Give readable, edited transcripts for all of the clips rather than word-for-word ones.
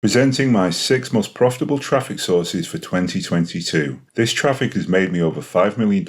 Presenting my 6 most profitable traffic sources for 2022. This traffic has made me over $5 million.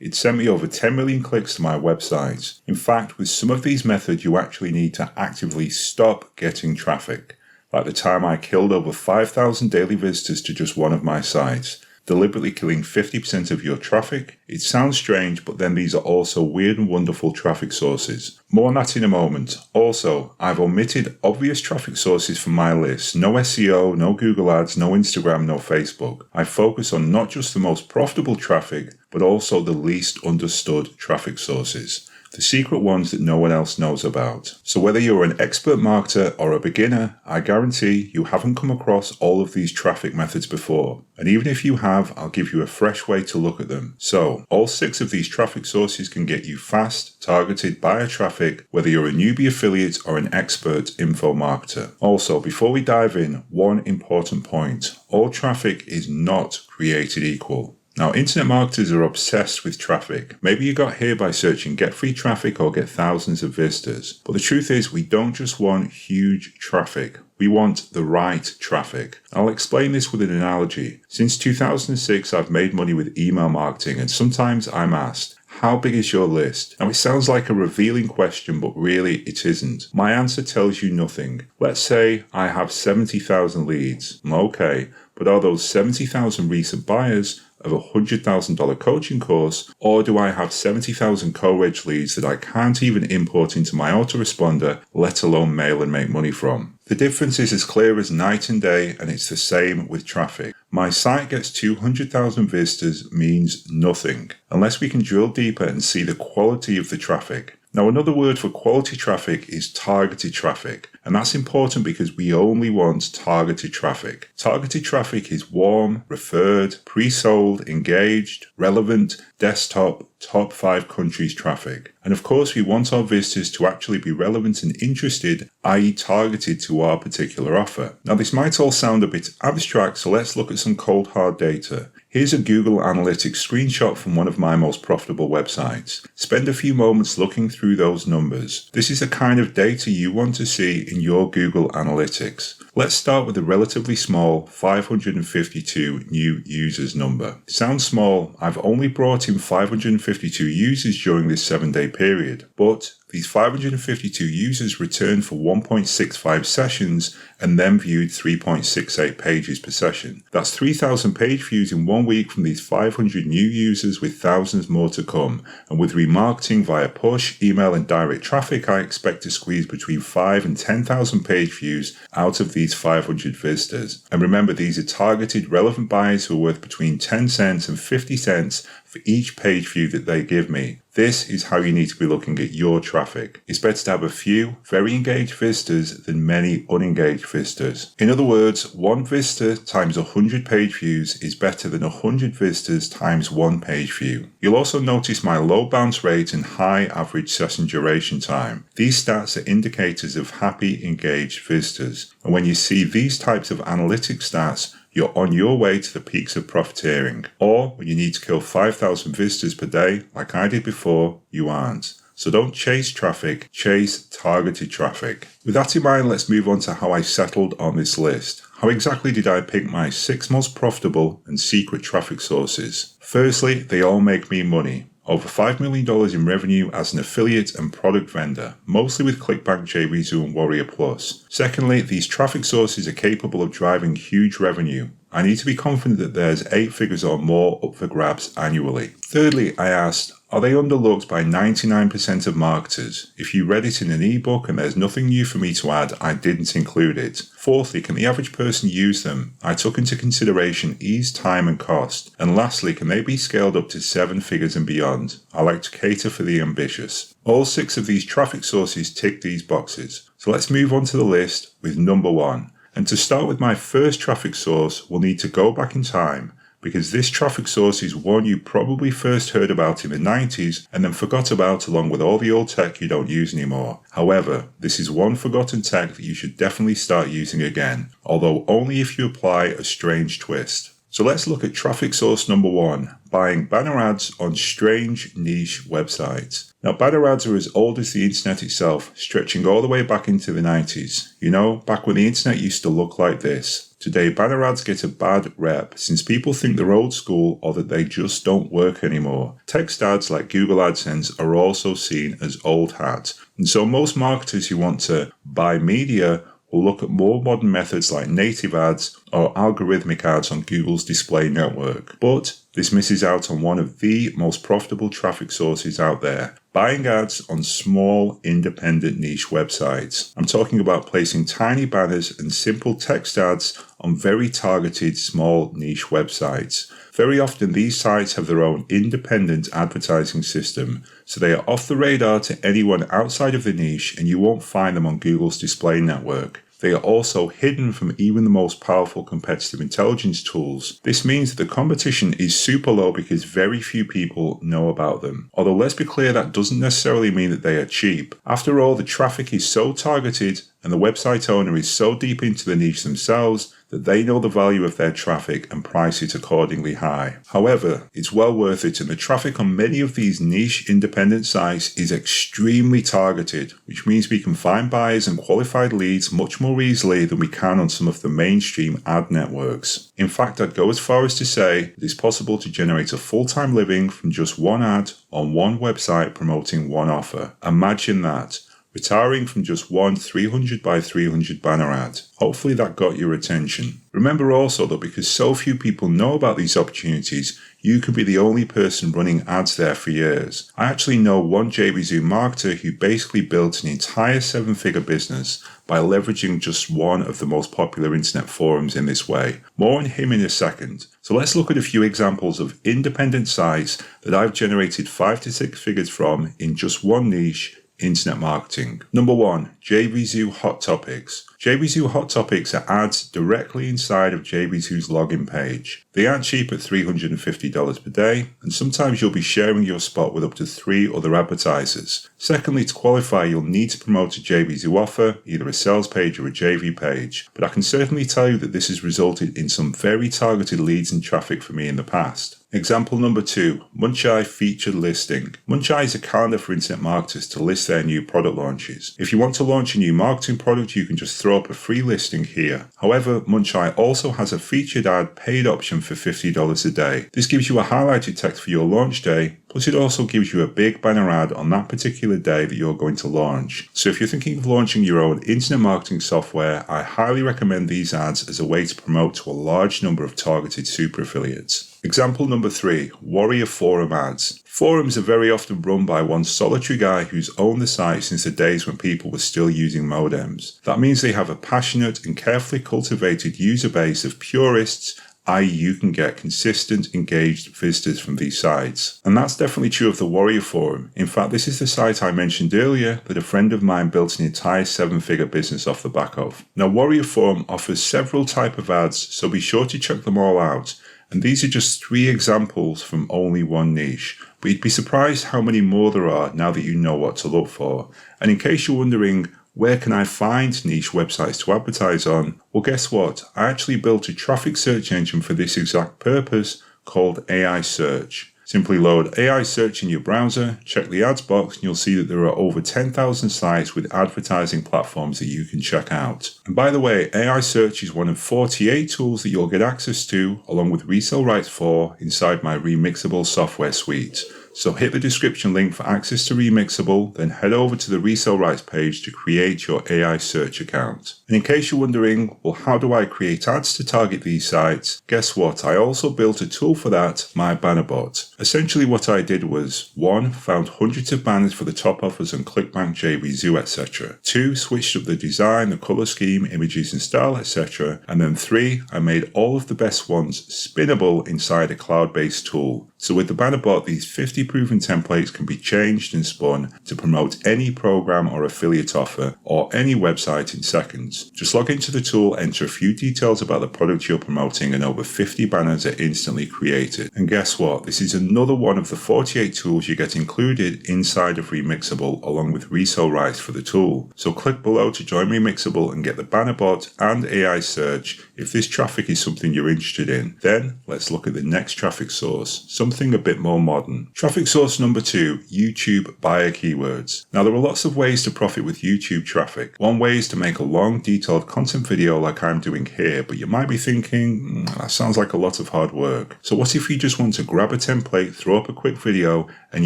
It sent me over 10 million clicks to my website. In fact, with some of these methods, you actually need to actively stop getting traffic. Like the time I killed over 5,000 daily visitors to just one of my sites, deliberately killing 50% of your traffic. It sounds strange, but then these are also weird and wonderful traffic sources. More on that in a moment. Also, I've omitted obvious traffic sources from my list. No SEO, no Google Ads, no Instagram, no Facebook. I focus on not just the most profitable traffic, but also the least understood traffic sources. The secret ones that no one else knows about. So whether you're an expert marketer or a beginner, I guarantee you haven't come across all of these traffic methods before. And even if you have, I'll give you a fresh way to look at them. So all 6 of these traffic sources can get you fast, targeted buyer traffic, whether you're a newbie affiliate or an expert info marketer. Also, before we dive in, one important point. All traffic is not created equal. Now, internet marketers are obsessed with traffic. Maybe you got here by searching get free traffic or get thousands of visitors. But the truth is, we don't just want huge traffic. We want the right traffic. I'll explain this with an analogy. Since 2006, I've made money with email marketing, and sometimes I'm asked, how big is your list? Now, it sounds like a revealing question, but really it isn't. My answer tells you nothing. Let's say I have 70,000 leads. Okay, but are those 70,000 recent buyers of a $100,000 coaching course, or do I have 70,000 co-reg leads that I can't even import into my autoresponder, let alone mail and make money from? The difference is as clear as night and day, and it's the same with traffic. My site gets 200,000 visitors means nothing, unless we can drill deeper and see the quality of the traffic. Now, another word for quality traffic is targeted traffic, and that's important because we only want targeted traffic. Targeted traffic is warm, referred, pre-sold, engaged, relevant, desktop, top 5 countries traffic. And of course, we want our visitors to actually be relevant and interested, i.e. targeted to our particular offer. Now, this might all sound a bit abstract, so let's look at some cold hard data. Here's a Google Analytics screenshot from one of my most profitable websites. Spend a few moments looking through those numbers. This is the kind of data you want to see in your Google Analytics. Let's start with a relatively small 552 new users number. Sounds small. I've only brought in 552 users during this 7-day period, but these 552 users returned for 1.65 sessions and then viewed 3.68 pages per session. That's 3,000 page views in 1 week from these 500 new users, with thousands more to come. And with remarketing via push, email and direct traffic, I expect to squeeze between 5 and 10,000 page views out of these 500 visitors. And remember, these are targeted relevant buyers who are worth between 10 cents and 50 cents for each page view that they give me. This is how you need to be looking at your traffic. It's better to have a few very engaged visitors than many unengaged visitors. In other words, 1 visitor times 100 page views is better than 100 visitors times 1 page view. You'll also notice my low bounce rate and high average session duration time. These stats are indicators of happy, engaged visitors. And when you see these types of analytic stats, you're on your way to the peaks of profiteering. Or when you need to kill 5,000 visitors per day, like I did before, you aren't. So don't chase traffic, chase targeted traffic. With that in mind, let's move on to how I settled on this list. How exactly did I pick my 6 most profitable and secret traffic sources? Firstly, they all make me money. Over $5 million in revenue as an affiliate and product vendor, mostly with ClickBank, JVZoo and Warrior Plus. Secondly, these traffic sources are capable of driving huge revenue. I need to be confident that there's 8 figures or more up for grabs annually. Thirdly, I asked, are they underlooked by 99% of marketers? If you read it in an ebook and there's nothing new for me to add, I didn't include it. Fourthly, can the average person use them? I took into consideration ease, time and cost. And lastly, can they be scaled up to 7 figures and beyond? I like to cater for the ambitious. All 6 of these traffic sources tick these boxes. So let's move on to the list with number 1. And to start with my first traffic source, we'll need to go back in time, because this traffic source is one you probably first heard about in the 90s and then forgot about along with all the old tech you don't use anymore. However, this is one forgotten tech that you should definitely start using again, although only if you apply a strange twist. So let's look at traffic source number 1, buying banner ads on strange niche websites. Now, banner ads are as old as the internet itself, stretching all the way back into the 90s. You know, back when the internet used to look like this. Today, banner ads get a bad rep since people think they're old school or that they just don't work anymore. Text ads like Google AdSense are also seen as old hat. And so most marketers who want to buy media will look at more modern methods like native ads or algorithmic ads on Google's display network. But this misses out on one of the most profitable traffic sources out there, buying ads on small, independent niche websites. I'm talking about placing tiny banners and simple text ads on very targeted small niche websites. Very often these sites have their own independent advertising system, so they are off the radar to anyone outside of the niche and you won't find them on Google's display network. They are also hidden from even the most powerful competitive intelligence tools. This means that the competition is super low because very few people know about them. Although let's be clear, that doesn't necessarily mean that they are cheap. After all, the traffic is so targeted and the website owner is so deep into the niche themselves that they know the value of their traffic and price it accordingly high. However, it's well worth it, and the traffic on many of these niche independent sites is extremely targeted, which means we can find buyers and qualified leads much more easily than we can on some of the mainstream ad networks. In fact, I'd go as far as to say it is possible to generate a full-time living from just one ad on one website promoting one offer. Imagine that. Retiring from just one 300 by 300 banner ad. Hopefully that got your attention. Remember also that because so few people know about these opportunities, you could be the only person running ads there for years. I actually know one JVZoo marketer who basically built an entire 7-figure business by leveraging just one of the most popular internet forums in this way. More on him in a second. So let's look at a few examples of independent sites that I've generated 5 to 6 figures from in just one niche: internet marketing. Number 1, JVZoo Hot Topics. JVZoo Hot Topics are ads directly inside of JVZoo's login page. They aren't cheap at $350 per day, and sometimes you'll be sharing your spot with up to 3 other advertisers. Secondly, to qualify, you'll need to promote a JVZoo offer, either a sales page or a JV page, but I can certainly tell you that this has resulted in some very targeted leads and traffic for me in the past. Example number 2, Muncheye Featured Listing. Muncheye is a calendar for internet marketers to list their new product launches. If you want to launch a new marketing product, you can just throw up a free listing here. However, Muncheye also has a featured ad paid option for $50 a day. This gives you a highlighted text for your launch day, plus it also gives you a big banner ad on that particular day that you're going to launch. So if you're thinking of launching your own internet marketing software, I highly recommend these ads as a way to promote to a large number of targeted super affiliates. Example number 3, Warrior Forum ads. Forums are very often run by one solitary guy who's owned the site since the days when people were still using modems. That means they have a passionate and carefully cultivated user base of purists, i.e. you can get consistent, engaged visitors from these sites. And that's definitely true of the Warrior Forum. In fact, this is the site I mentioned earlier that a friend of mine built an entire 7-figure business off the back of. Now, Warrior Forum offers several types of ads, so be sure to check them all out. And these are just 3 examples from only one niche. But you'd be surprised how many more there are now that you know what to look for. And in case you're wondering, where can I find niche websites to advertise on? Well, guess what? I actually built a traffic search engine for this exact purpose called AI Search. Simply load AI Search in your browser, check the ads box, and you'll see that there are over 10,000 sites with advertising platforms that you can check out. And by the way, AI Search is one of 48 tools that you'll get access to, along with resale rights for, inside my Remixable software suite. So hit the description link for access to Remixable, then head over to the resale rights page to create your AI Search account. And in case you're wondering, well, how do I create ads to target these sites? Guess what? I also built a tool for that, my BannerBot. Essentially what I did was, 1, found hundreds of banners for the top offers on ClickBank, JVZoo, etc. 2, switched up the design, the color scheme, images and style, etc. And then 3, I made all of the best ones spinnable inside a cloud-based tool. So with the BannerBot, these 50 safety-proven templates can be changed and spun to promote any program or affiliate offer or any website in seconds. Just log into the tool, enter a few details about the product you're promoting, and over 50 banners are instantly created. And guess what? This is another one of the 48 tools you get included inside of Remixable, along with resale rights for the tool. So click below to join Remixable and get the banner bot and AI search if this traffic is something you're interested in. Then let's look at the next traffic source, something a bit more modern. Traffic source number 2, YouTube buyer keywords. Now there are lots of ways to profit with YouTube traffic. One way is to make a long detailed content video like I'm doing here, but you might be thinking, that sounds like a lot of hard work. So what if you just want to grab a template, throw up a quick video, and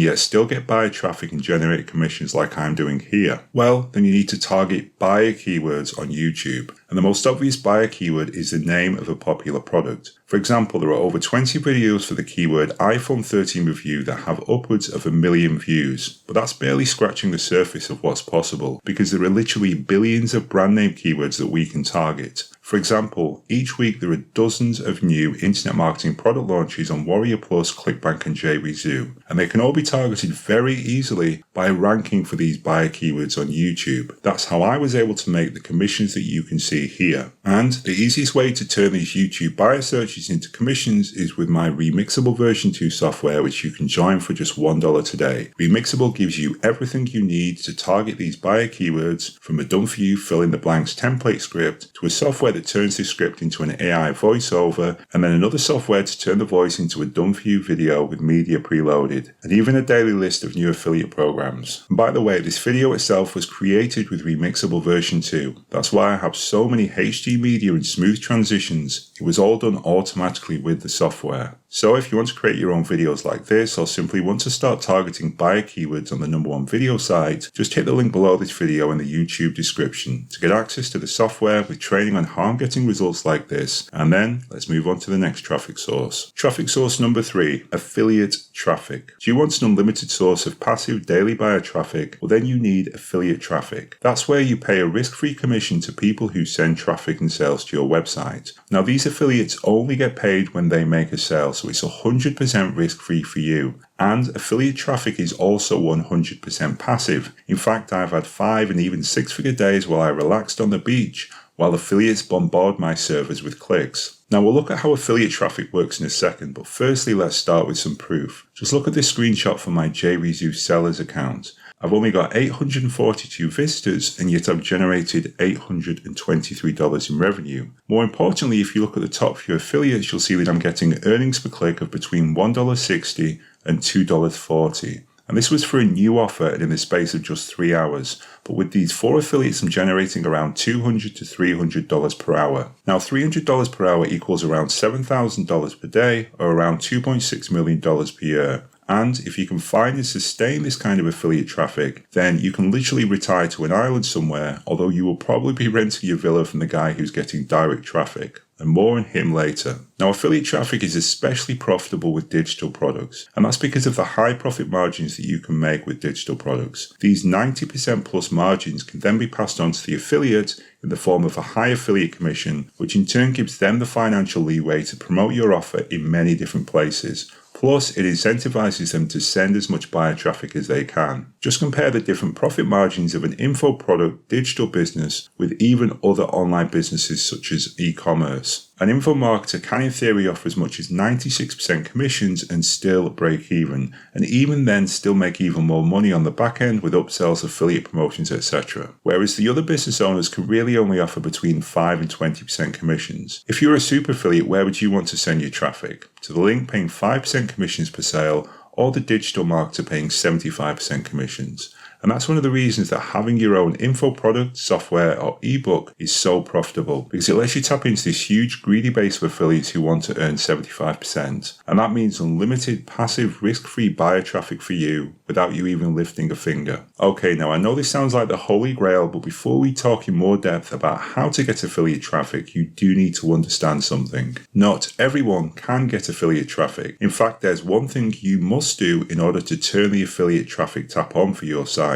yet still get buyer traffic and generate commissions like I'm doing here? Well, then you need to target buyer keywords on YouTube. And the most obvious buyer keyword is the name of a popular product. For example, there are over 20 videos for the keyword iPhone 13 review that have upwards of 1 million views. But that's barely scratching the surface of what's possible, because there are literally billions of brand name keywords that we can target. For example, each week there are dozens of new internet marketing product launches on Warrior Plus, ClickBank and JVZoo, and they can all be targeted very easily by ranking for these buyer keywords on YouTube. That's how I was able to make the commissions that you can see here. And the easiest way to turn these YouTube buyer searches into commissions is with my Remixable version 2 software, which you can join for just $1 today. Remixable gives you everything you need to target these buyer keywords, from a done-for-you fill-in-the-blanks template script to a software that turns this script into an AI voiceover, and then another software to turn the voice into a done-for-you video with media preloaded, and even a daily list of new affiliate programs. And by the way, this video itself was created with Remixable version 2. That's why I have so many HD media and smooth transitions. It was all done automatically with the software. So if you want to create your own videos like this, or simply want to start targeting buyer keywords on the #1 video site, just hit the link below this video in the YouTube description to get access to the software with training on how I'm getting results like this. And then let's move on to the next traffic source. Traffic source number 3, affiliate traffic. Do you want an unlimited source of passive daily buyer traffic? Well, then you need affiliate traffic. That's where you pay a risk-free commission to people who send traffic and sales to your website. Now these affiliates only get paid when they make a sale, so it's 100% risk-free for you. And affiliate traffic is also 100% passive. In fact, I've had 5 and even 6-figure days while I relaxed on the beach, while affiliates bombard my servers with clicks. Now we'll look at how affiliate traffic works in a second, but firstly let's start with some proof. Just look at this screenshot from my JVZoo sellers account. I've only got 842 visitors, and yet I've generated $823 in revenue. More importantly, if you look at the top few affiliates, you'll see that I'm getting earnings per click of between $1.60 and $2.40. And this was for a new offer and in the space of just 3 hours. But with these 4 affiliates, I'm generating around $200 to $300 per hour. Now, $300 per hour equals around $7,000 per day, or around $2.6 million per year. And if you can find and sustain this kind of affiliate traffic, then you can literally retire to an island somewhere, although you will probably be renting your villa from the guy who's getting direct traffic. And more on him later. Now, affiliate traffic is especially profitable with digital products, and that's because of the high profit margins that you can make with digital products. These 90% plus margins can then be passed on to the affiliate in the form of a high affiliate commission, which in turn gives them the financial leeway to promote your offer in many different places. Plus, it incentivizes them to send as much buyer traffic as they can. Just compare the different profit margins of an info product digital business with even other online businesses such as e-commerce. An info marketer can in theory offer as much as 96% commissions and still break even, and even then still make even more money on the back end with upsells, affiliate promotions, etc. Whereas the other business owners can really only offer between 5 and 20% commissions. If you're a super affiliate, where would you want to send your traffic? To the link paying 5% commissions per sale, or the digital marketer paying 75% commissions? And that's one of the reasons that having your own info product, software, or ebook is so profitable, because it lets you tap into this huge greedy base of affiliates who want to earn 75%. And that means unlimited, passive, risk-free buyer traffic for you without you even lifting a finger. Okay, now I know this sounds like the holy grail, but before we talk in more depth about how to get affiliate traffic, you do need to understand something. Not everyone can get affiliate traffic. In fact, there's one thing you must do in order to turn the affiliate traffic tap on for your site.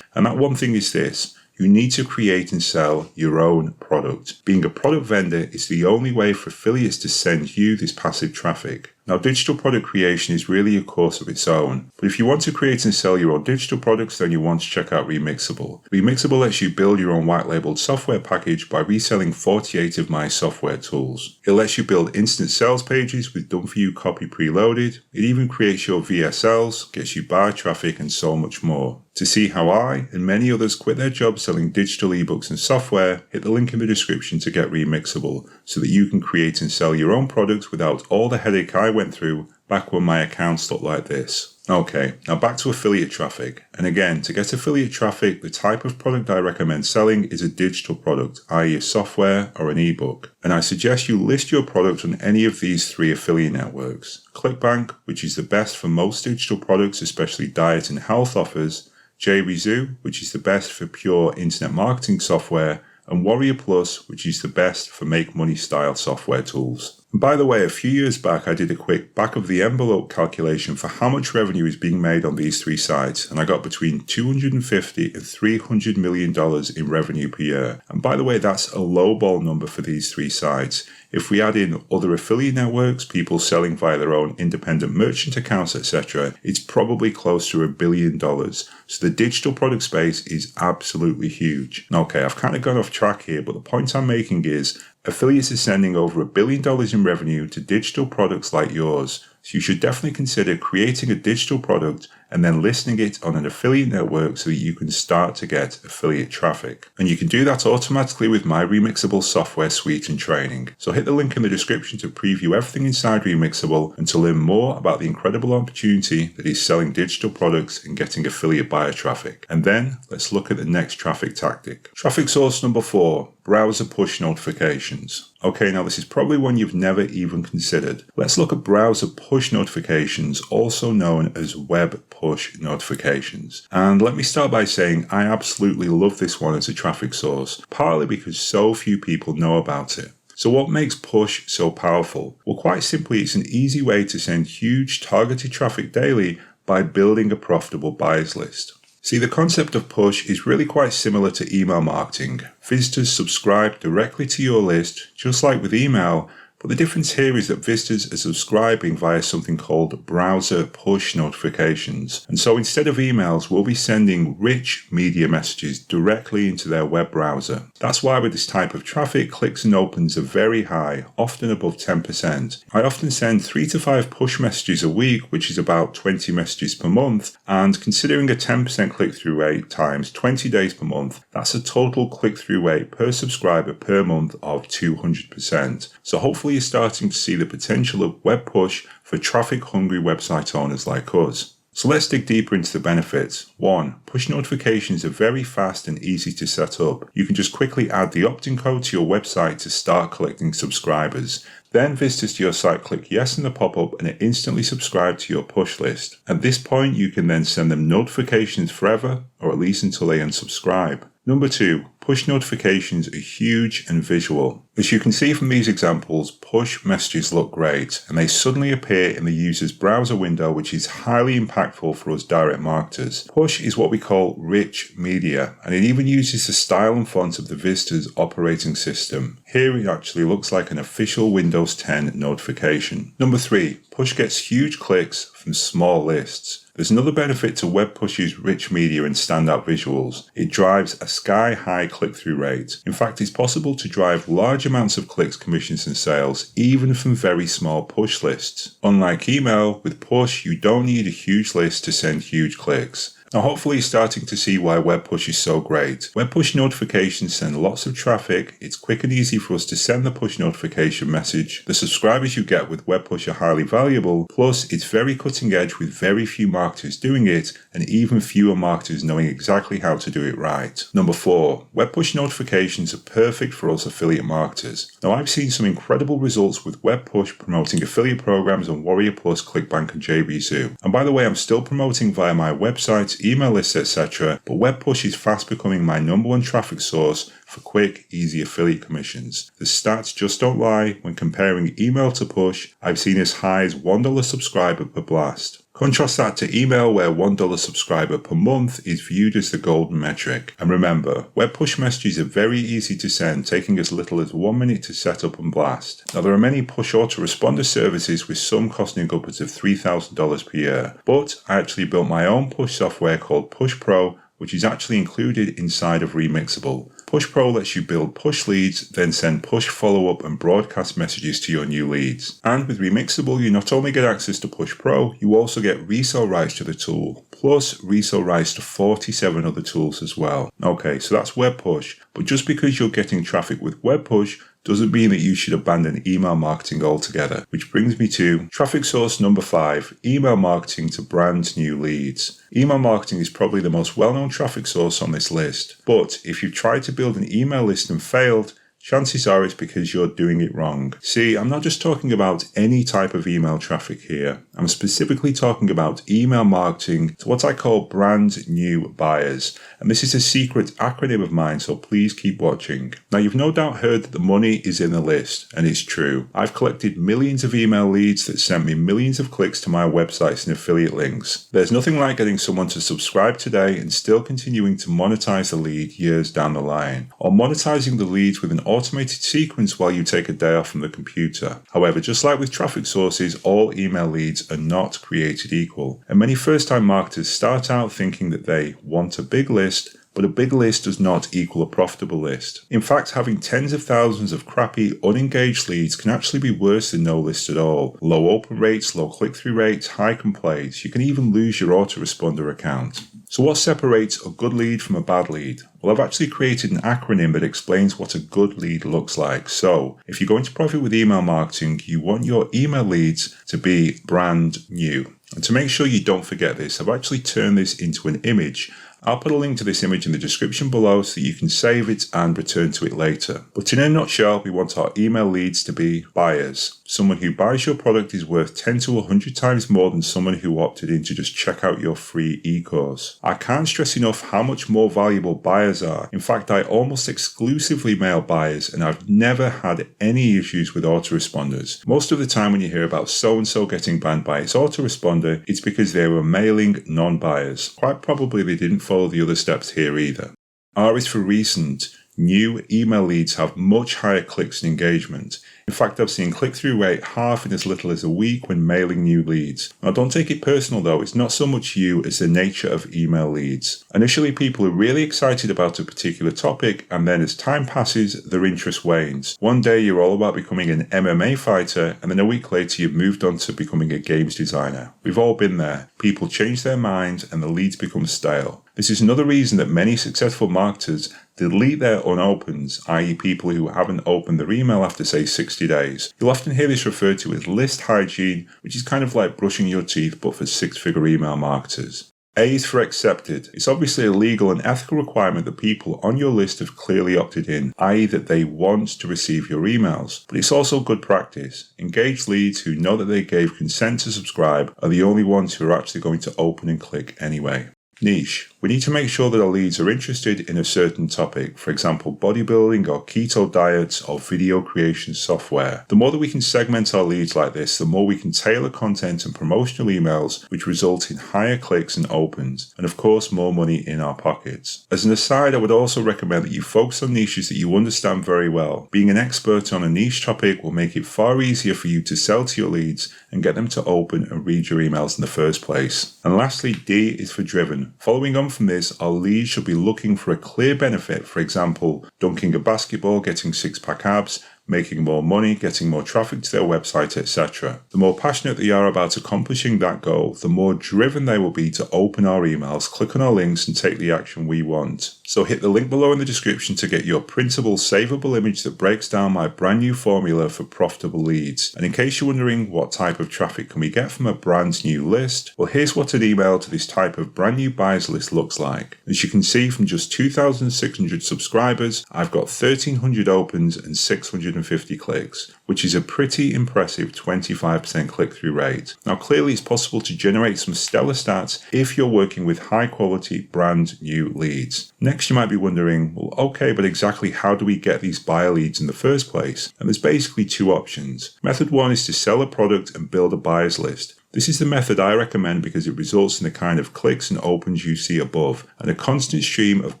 And that one thing is this: you need to create and sell your own product. Being a product vendor is the only way for affiliates to send you this passive traffic. Now, digital product creation is really a course of its own, but if you want to create and sell your own digital products, then you want to check out Remixable. Remixable lets you build your own white-labeled software package by reselling 48 of my software tools. It lets you build instant sales pages with done-for-you copy preloaded. It even creates your VSLs, gets you buyer traffic, and so much more. To see how I and many others quit their jobs selling digital ebooks and software, hit the link in the description to get Remixable so that you can create and sell your own products without all the headache I went through back when my accounts looked like this. Okay, now back to affiliate traffic. And again, to get affiliate traffic, the type of product I recommend selling is a digital product, i.e. a software or an ebook. And I suggest you list your product on any of these 3 affiliate networks. ClickBank, which is the best for most digital products, especially diet and health offers, JVZoo, which is the best for pure internet marketing software, and Warrior Plus, which is the best for make money style software tools. And by the way, a few years back I did a quick back of the envelope calculation for how much revenue is being made on these 3 sites, and I got between $250 and $300 million in revenue per year. And by the way, that's a lowball number for these 3 sites. If we add in other affiliate networks, people selling via their own independent merchant accounts, etc., it's probably close to $1 billion. So the digital product space is absolutely huge. Okay, I've kind of gone off track here, but the point I'm making is affiliates are sending over $1 billion in revenue to digital products like yours. So you should definitely consider creating a digital product and then listing it on an affiliate network so that you can start to get affiliate traffic. And you can do that automatically with my Remixable software suite and training. So hit the link in the description to preview everything inside Remixable and to learn more about the incredible opportunity that is selling digital products and getting affiliate buyer traffic. And then let's look at the next traffic tactic. Traffic source number 4, browser push notifications. Okay, now this is probably one you've never even considered. Let's look at browser push notifications, also known as web push notifications. And let me start by saying I absolutely love this one as a traffic source, partly because so few people know about it. So what makes push so powerful? Well, quite simply, it's an easy way to send huge targeted traffic daily by building a profitable buyers list. See, the concept of push is really quite similar to email marketing. Visitors subscribe directly to your list, just like with email, but the difference here is that visitors are subscribing via something called browser push notifications. And so instead of emails, we'll be sending rich media messages directly into their web browser. That's why with this type of traffic, clicks and opens are very high, often above 10%. I often send 3 to 5 push messages a week, which is about 20 messages per month. And considering a 10% click-through rate times 20 days per month, that's a total click-through rate per subscriber per month of 200%. So hopefully you're starting to see the potential of web push for traffic-hungry website owners like us. So let's dig deeper into the benefits. 1. Push notifications are very fast and easy to set up. You can just quickly add the opt-in code to your website to start collecting subscribers. Then visitors to your site click yes in the pop-up and it instantly subscribe to your push list. At this point, you can then send them notifications forever, or at least until they unsubscribe. Number 2, push notifications are huge and visual. As you can see from these examples, push messages look great and they suddenly appear in the user's browser window, which is highly impactful for us direct marketers. Push is what we call rich media, and it even uses the style and font of the visitor's operating system. Here it actually looks like an official Windows 10 notification. Number 3, push gets huge clicks from small lists. There's another benefit to web push's rich media and standout visuals. It drives a sky-high click-through rate. In fact, it's possible to drive large amounts of clicks, commissions and sales, even from very small push lists. Unlike email, with push, you don't need a huge list to send huge clicks. Now hopefully you're starting to see why web push is so great. Web push notifications send lots of traffic, it's quick and easy for us to send the push notification message, the subscribers you get with web push are highly valuable, plus it's very cutting edge with very few marketers doing it and even fewer marketers knowing exactly how to do it right. Number 4, web push notifications are perfect for us affiliate marketers. Now I've seen some incredible results with web push promoting affiliate programs on Warrior Plus, ClickBank and JVZoo. And by the way, I'm still promoting via my website, email lists, etc. But web push is fast becoming my #1 traffic source for quick, easy affiliate commissions. The stats just don't lie. When comparing email to push, I've seen as high as $1 subscriber per blast. Contrast that to email, where $1 subscriber per month is viewed as the golden metric. And remember, web push messages are very easy to send, taking as little as 1 minute to set up and blast. Now, there are many push autoresponder services, with some costing upwards of $3,000 per year, but I actually built my own push software called Push Pro, which is actually included inside of Remixable. Push Pro lets you build push leads, then send push follow-up and broadcast messages to your new leads. And with Remixable, you not only get access to Push Pro, you also get resale rights to the tool, plus resale rights to 47 other tools as well. Okay, so that's Web Push, but just because you're getting traffic with Web Push doesn't mean that you should abandon email marketing altogether, which brings me to traffic source number 5, email marketing to brand new leads. Email marketing is probably the most well-known traffic source on this list, but if you've tried to build an email list and failed, chances are it's because you're doing it wrong. See, I'm not just talking about any type of email traffic here. I'm specifically talking about email marketing to what I call brand new buyers. And this is a secret acronym of mine, so please keep watching. Now, you've no doubt heard that the money is in the list, and it's true. I've collected millions of email leads that sent me millions of clicks to my websites and affiliate links. There's nothing like getting someone to subscribe today and still continuing to monetize the lead years down the line, or monetizing the leads with an automated sequence while you take a day off from the computer. However, just like with traffic sources, all email leads are not created equal. And many first-time marketers start out thinking that they want a big list, but a big list does not equal a profitable list. In fact, having tens of thousands of crappy, unengaged leads can actually be worse than no list at all. Low open rates, low click-through rates, high complaints. You can even lose your autoresponder account. So what separates a good lead from a bad lead? Well, I've actually created an acronym that explains what a good lead looks like. So if you're going to profit with email marketing, you want your email leads to be brand new. And to make sure you don't forget this, I've actually turned this into an image. I'll put a link to this image in the description below so that you can save it and return to it later. But in a nutshell, we want our email leads to be buyers. Someone who buys your product is worth 10 to 100 times more than someone who opted in to just check out your free e-course. I can't stress enough how much more valuable buyers are. In fact, I almost exclusively mail buyers, and I've never had any issues with autoresponders. Most of the time when you hear about so-and-so getting banned by its autoresponder, it's because they were mailing non-buyers. Quite probably they didn't follow the other steps here either. R is for recent. New email leads have much higher clicks and engagement. In fact, I've seen click-through rate half in as little as a week when mailing new leads. Now, don't take it personal though, it's not so much you as the nature of email leads. Initially, people are really excited about a particular topic, and then as time passes, their interest wanes. One day you're all about becoming an MMA fighter, and then a week later you've moved on to becoming a games designer. We've all been there. People change their minds and the leads become stale. This is another reason that many successful marketers delete their unopens, i.e. people who haven't opened their email after say 60 days. You'll often hear this referred to as list hygiene, which is kind of like brushing your teeth but for six-figure email marketers. A is for accepted. It's obviously a legal and ethical requirement that people on your list have clearly opted in, i.e. that they want to receive your emails. But it's also good practice. Engaged leads who know that they gave consent to subscribe are the only ones who are actually going to open and click anyway. Niche. We need to make sure that our leads are interested in a certain topic, for example bodybuilding or keto diets or video creation software. The more that we can segment our leads like this, the more we can tailor content and promotional emails which result in higher clicks and opens, and of course more money in our pockets. As an aside, I would also recommend that you focus on niches that you understand very well. Being an expert on a niche topic will make it far easier for you to sell to your leads and get them to open and read your emails in the first place. And lastly, D is for driven. Following on from this, our leads should be looking for a clear benefit, for example, dunking a basketball, getting six-pack abs, making more money, getting more traffic to their website, etc. The more passionate they are about accomplishing that goal, the more driven they will be to open our emails, click on our links, and take the action we want. So hit the link below in the description to get your printable, savable image that breaks down my brand new formula for profitable leads. And in case you're wondering what type of traffic can we get from a brand new list, well, here's what an email to this type of brand new buyers list looks like. As you can see, from just 2,600 subscribers, I've got 1,300 opens and 650 clicks, which is a pretty impressive 25% click-through rate. Now, clearly it's possible to generate some stellar stats if you're working with high-quality brand new leads. Next, you might be wondering, well, okay, but exactly how do we get these buyer leads in the first place? And there's basically two options. Method one is to sell a product and build a buyers list. This is the method I recommend because it results in the kind of clicks and opens you see above, and a constant stream of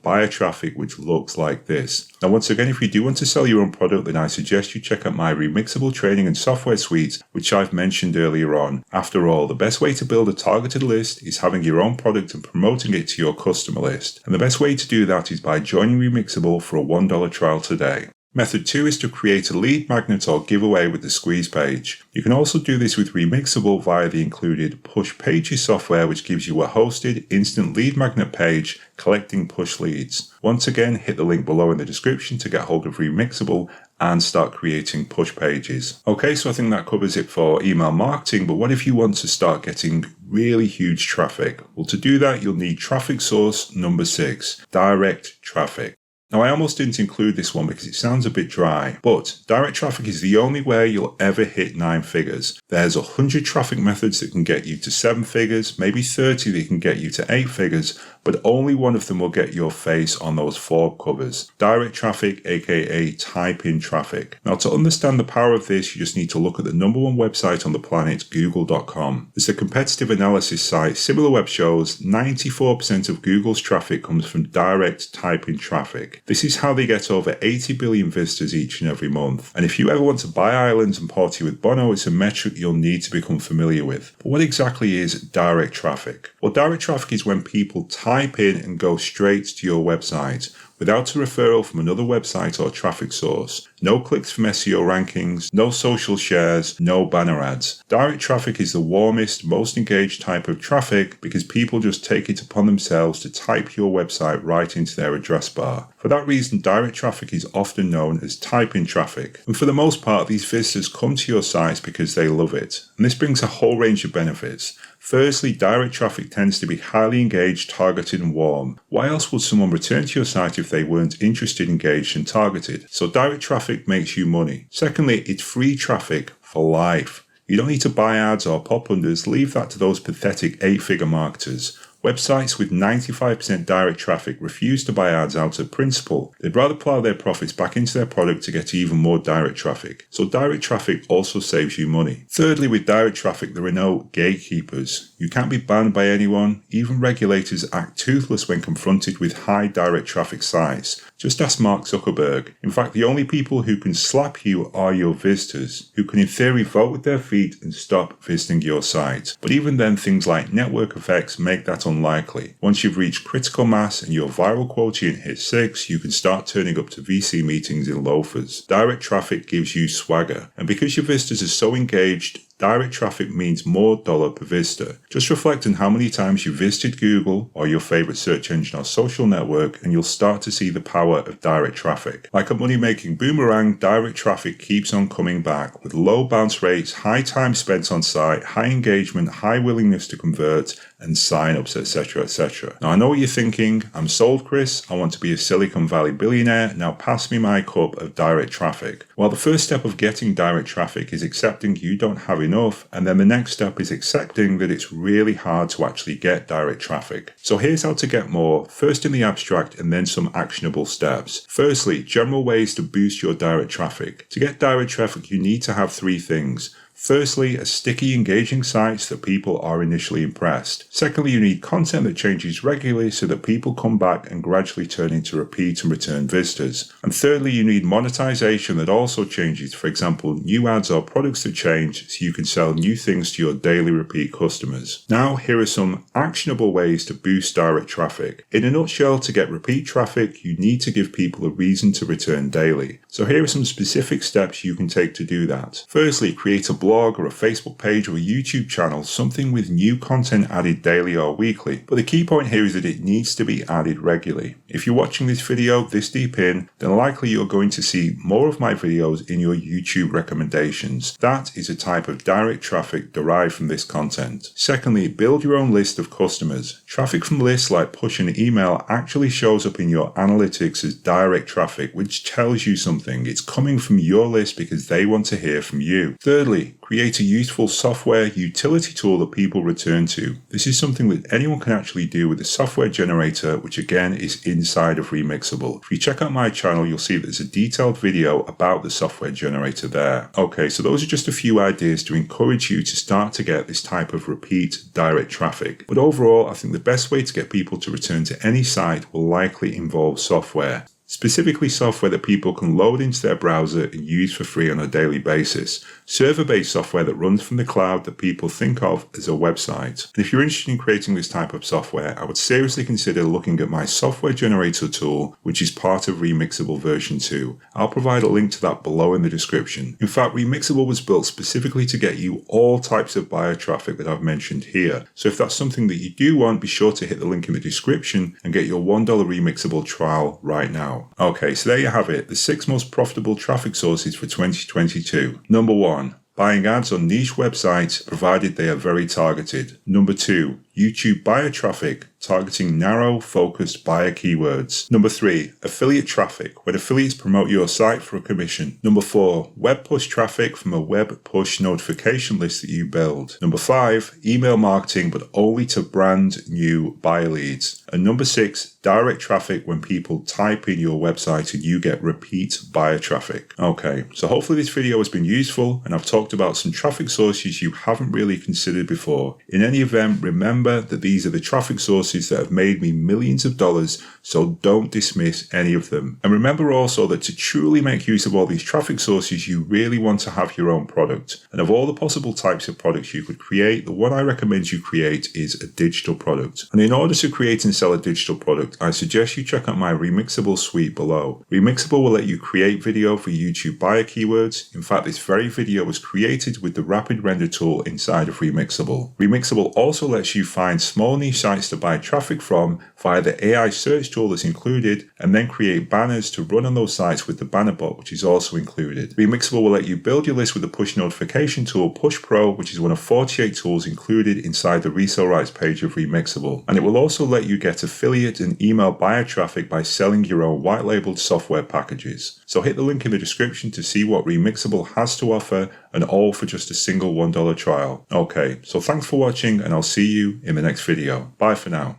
buyer traffic which looks like this. Now once again, if you do want to sell your own product, then I suggest you check out my Remixable training and software suite, which I've mentioned earlier on. After all, the best way to build a targeted list is having your own product and promoting it to your customer list. And the best way to do that is by joining Remixable for a $1 trial today. Method 2 is to create a lead magnet or giveaway with the squeeze page. You can also do this with Remixable via the included Push Pages software, which gives you a hosted instant lead magnet page collecting push leads. Once again, hit the link below in the description to get hold of Remixable and start creating push pages. Okay, so I think that covers it for email marketing, but what if you want to start getting really huge traffic? Well, to do that, you'll need traffic source number 6, direct traffic. Now, I almost didn't include this one because it sounds a bit dry, but direct traffic is the only way you'll ever hit 9 figures. There's 100 traffic methods that can get you to 7 figures, maybe 30 that can get you to 8 figures, but only one of them will get your face on those Forbes covers. Direct traffic, aka type-in traffic. Now, to understand the power of this, you just need to look at the number 1 website on the planet, Google.com. It's a competitive analysis site. SimilarWeb shows 94% of Google's traffic comes from direct type-in traffic. This is how they get over 80 billion visitors each and every month. And if you ever want to buy islands and party with Bono, it's a metric you'll need to become familiar with. But what exactly is direct traffic? Well, direct traffic is when people type in and go straight to your website without a referral from another website or traffic source. No clicks from SEO rankings, no social shares, no banner ads. Direct traffic is the warmest, most engaged type of traffic because people just take it upon themselves to type your website right into their address bar. For that reason, direct traffic is often known as type-in traffic. And for the most part, these visitors come to your site because they love it. And this brings a whole range of benefits. Firstly, direct traffic tends to be highly engaged, targeted, and warm. Why else would someone return to your site if they weren't interested, engaged, and targeted? So direct traffic makes you money. Secondly, it's free traffic for life. You don't need to buy ads or pop-unders. Leave that to those pathetic 8-figure marketers. Websites with 95% direct traffic refuse to buy ads out of principle. They'd rather plow their profits back into their product to get even more direct traffic. So direct traffic also saves you money. Thirdly, with direct traffic, there are no gatekeepers. You can't be banned by anyone. Even regulators act toothless when confronted with high direct traffic sites. Just ask Mark Zuckerberg. In fact, the only people who can slap you are your visitors, who can in theory vote with their feet and stop visiting your site. But even then, things like network effects make that unlikely. Once you've reached critical mass and your viral quotient hits 6, you can start turning up to VC meetings in loafers. Direct traffic gives you swagger. And because your visitors are so engaged, direct traffic means more dollar per visitor. Just reflect on how many times you visited Google or your favorite search engine or social network and you'll start to see the power of direct traffic. Like a money-making boomerang, direct traffic keeps on coming back with low bounce rates, high time spent on site, high engagement, high willingness to convert, and sign-ups, etc., etc. Now I know what you're thinking. I'm sold, Chris. I want to be a Silicon Valley billionaire. Now pass me my cup of direct traffic. Well, the first step of getting direct traffic is accepting you don't have enough, and then the next step is accepting that it's really hard to actually get direct traffic. So here's how to get more, first in the abstract and then some actionable steps. Firstly, general ways to boost your direct traffic. To get direct traffic, you need to have 3 things. Firstly, a sticky, engaging site so that people are initially impressed. Secondly, you need content that changes regularly so that people come back and gradually turn into repeat and return visitors. And thirdly, you need monetization that also changes. For example, new ads or products that change so you can sell new things to your daily repeat customers. Now, here are some actionable ways to boost direct traffic. In a nutshell, to get repeat traffic, you need to give people a reason to return daily. So here are some specific steps you can take to do that. Firstly, create a blog or a Facebook page or a YouTube channel, something with new content added daily or weekly. But the key point here is that it needs to be added regularly. If you're watching this video this deep in, then likely you're going to see more of my videos in your YouTube recommendations. That is a type of direct traffic derived from this content. Secondly, build your own list of customers. Traffic from lists like push and email actually shows up in your analytics as direct traffic, which tells you something. It's coming from your list because they want to hear from you. Thirdly, create a useful software utility tool that people return to. This is something that anyone can actually do with a software generator, which again is inside of Remixable. If you check out my channel, you'll see that there's a detailed video about the software generator there. Okay, so those are just a few ideas to encourage you to start to get this type of repeat direct traffic. But overall, I think the best way to get people to return to any site will likely involve software. Specifically software that people can load into their browser and use for free on a daily basis. Server-based software that runs from the cloud that people think of as a website. And if you're interested in creating this type of software, I would seriously consider looking at my software generator tool, which is part of Remixable version 2. I'll provide a link to that below in the description. In fact, Remixable was built specifically to get you all types of buyer traffic that I've mentioned here. So if that's something that you do want, be sure to hit the link in the description and get your $1 Remixable trial right now. Okay, so there you have it, the 6 most profitable traffic sources for 2022. Number 1. Buying ads on niche websites provided they are very targeted. Number 2. YouTube buyer traffic targeting narrow, focused buyer keywords. Number 3. Affiliate traffic, when affiliates promote your site for a commission. Number 4. Web push traffic from a web push notification list that you build. Number 5. Email marketing, but only to brand new buyer leads. And number 6. Direct traffic, when people type in your website and you get repeat buyer traffic. Okay, so hopefully this video has been useful and I've talked about some traffic sources you haven't really considered before. In any event, remember that these are the traffic sources that have made me millions of dollars, so don't dismiss any of them. And remember also that to truly make use of all these traffic sources, you really want to have your own product. And of all the possible types of products you could create, the one I recommend you create is a digital product. And in order to create and sell a digital product, I suggest you check out my Remixable suite below. Remixable will let you create video for YouTube buyer keywords. In fact, this very video was created with the rapid render tool inside of Remixable. Remixable also lets you find small niche sites to buy traffic from via the AI search tool that's included, and then create banners to run on those sites with the banner bot, which is also included. Remixable will let you build your list with the push notification tool Push Pro, which is one of 48 tools included inside the resale rights page of Remixable. And it will also let you get affiliate and email buyer traffic by selling your own white labeled software packages. So hit the link in the description to see what Remixable has to offer, and all for just a single $1 trial. Okay, so thanks for watching and I'll see you in the next video. Bye for now.